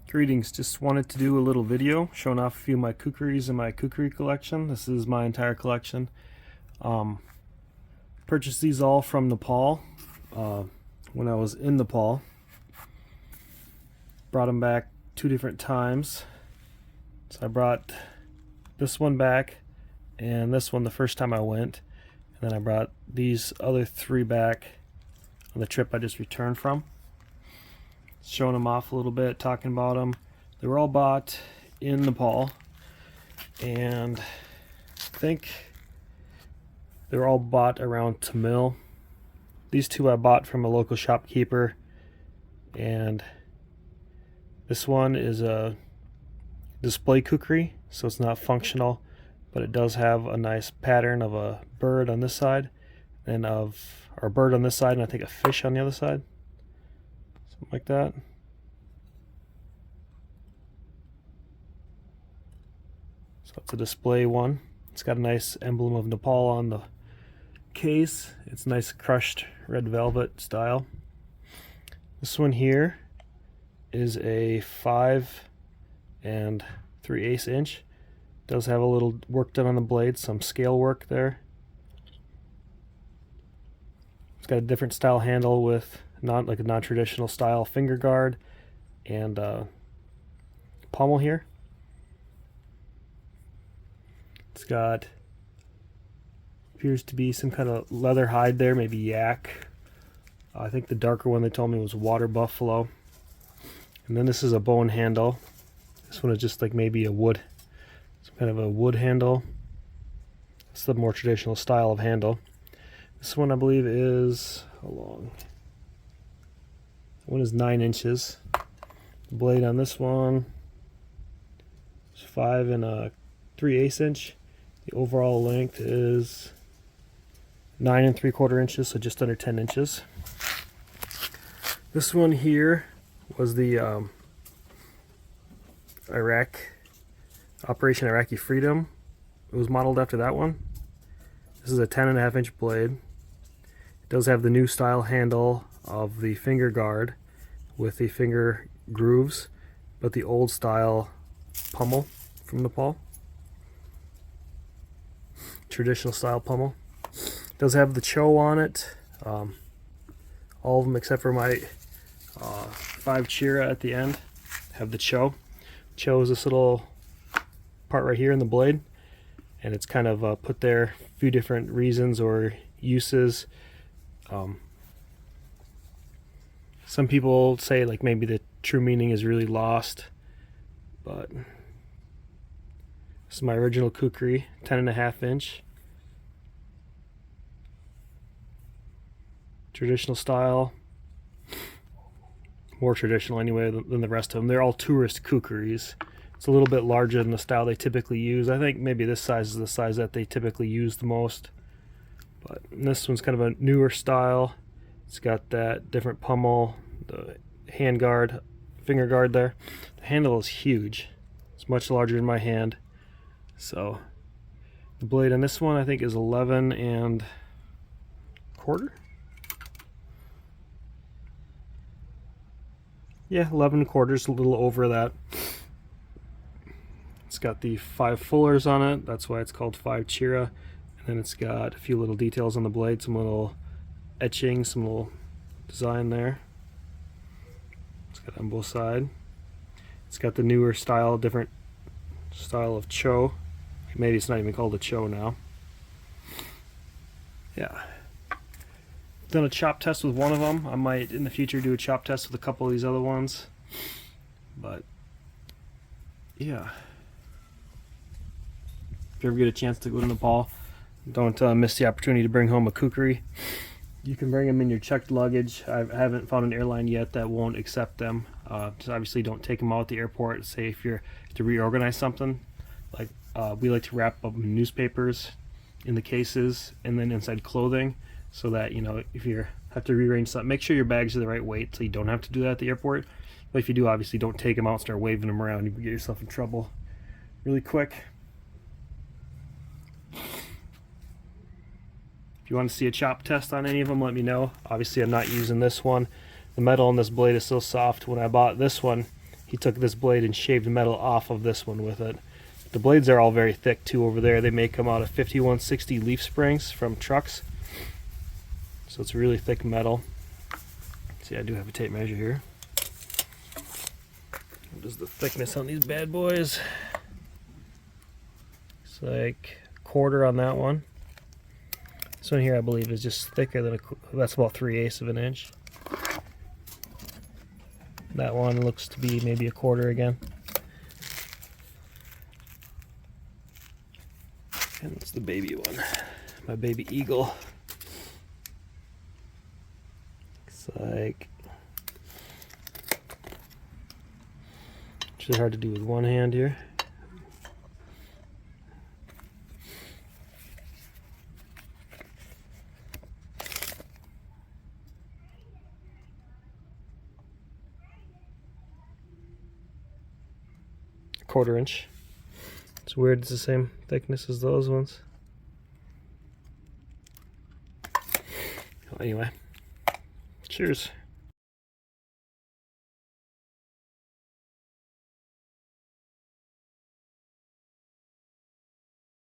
Greetings, just wanted to do a little video showing off a few of my kukuris in my kukuri collection. This is my entire collection. Purchased these all from Nepal when I was in Nepal. Brought them back 2 different times. So I brought this one back and this one the first time I went. And then I brought these other 3 back on the trip I just returned from. Showing them off a little bit, talking about them. They were all bought in Nepal, and I think they were all bought around Tamil. These 2 I bought from a local shopkeeper, and this one is a display kukuri, so it's not functional, but it does have a nice pattern of a bird on this side, and of our bird on this side, and I think a fish on the other side. Something like that. So it's a display one. It's got a nice emblem of Nepal on the case. It's nice crushed red velvet style. This one here is a 5 3/8 inch. Does have a little work done on the blade, some scale work there. It's got a different style handle with not like a non-traditional style finger guard and pommel here. It's got, appears to be some kind of leather hide there, maybe yak. I think the darker one they told me was water buffalo. And then this is a bone handle. This one is just like maybe a wood, some kind of a wood handle. It's the more traditional style of handle. This one I believe is, how long? One is 9 inches. The blade on this one is 5 3/8 inch. The overall length is 9 3/4 inches, so just under 10 inches. This one here was the Operation Iraqi Freedom. It was modeled after that one. This is a 10.5 inch blade. It does have the new style handle of the finger guard with the finger grooves, but the old style pommel from Nepal. Traditional style pommel. It does have the cho on it. All of them except for my 5 chira at the end have the cho. Cho is this little part right here in the blade, and it's kind of put there a few different reasons or uses. Some people say like maybe the true meaning is really lost, but this is my original kukuri, 10.5 inch. Traditional style. More traditional anyway than the rest of them. They're all tourist kukuris. It's a little bit larger than the style they typically use. I think maybe this size is the size that they typically use the most. But this one's kind of a newer style. It's got that different pommel, the hand guard, finger guard there. The handle is huge. It's much larger than my hand. So the blade on this one I think is 11 1/4. Yeah, 11 1/4, a little over that. It's got the 5 fullers on it. That's why it's called 5 chira. And then it's got a few little details on the blade, some little etching, some little design there. It's got on both sides. It's got the newer style, different style of cho. Maybe it's not even called a cho now. Yeah. Done a chop test with one of them. I might in the future do a chop test with a couple of these other ones. But yeah. If you ever get a chance to go to Nepal, don't miss the opportunity to bring home a kukuri. You can bring them in your checked luggage. I haven't found an airline yet that won't accept them. Just obviously don't take them out at the airport. Say if you're to reorganize something, like we like to wrap up newspapers in the cases and then inside clothing, so that if you have to rearrange something, make sure your bags are the right weight so you don't have to do that at the airport. But if you do, obviously don't take them out and start waving them around. You can get yourself in trouble really quick. If you want to see a chop test on any of them, let me know. Obviously I'm not using this one. The metal on this blade is so soft. When I bought this one, he took this blade and shaved metal off of this one with it. The blades are all very thick too over there. They make them out of 5160 leaf springs from trucks. So it's really thick metal. See, I do have a tape measure here. What is the thickness on these bad boys? It's like a quarter on that one. This one here I believe is just thicker than that's about 3/8 of an inch. That one looks to be maybe a quarter again. And it's the baby one, my baby eagle. It's like, it's really hard to do with one hand here. Quarter inch. It's weird, it's the same thickness as those ones. Well, anyway, cheers.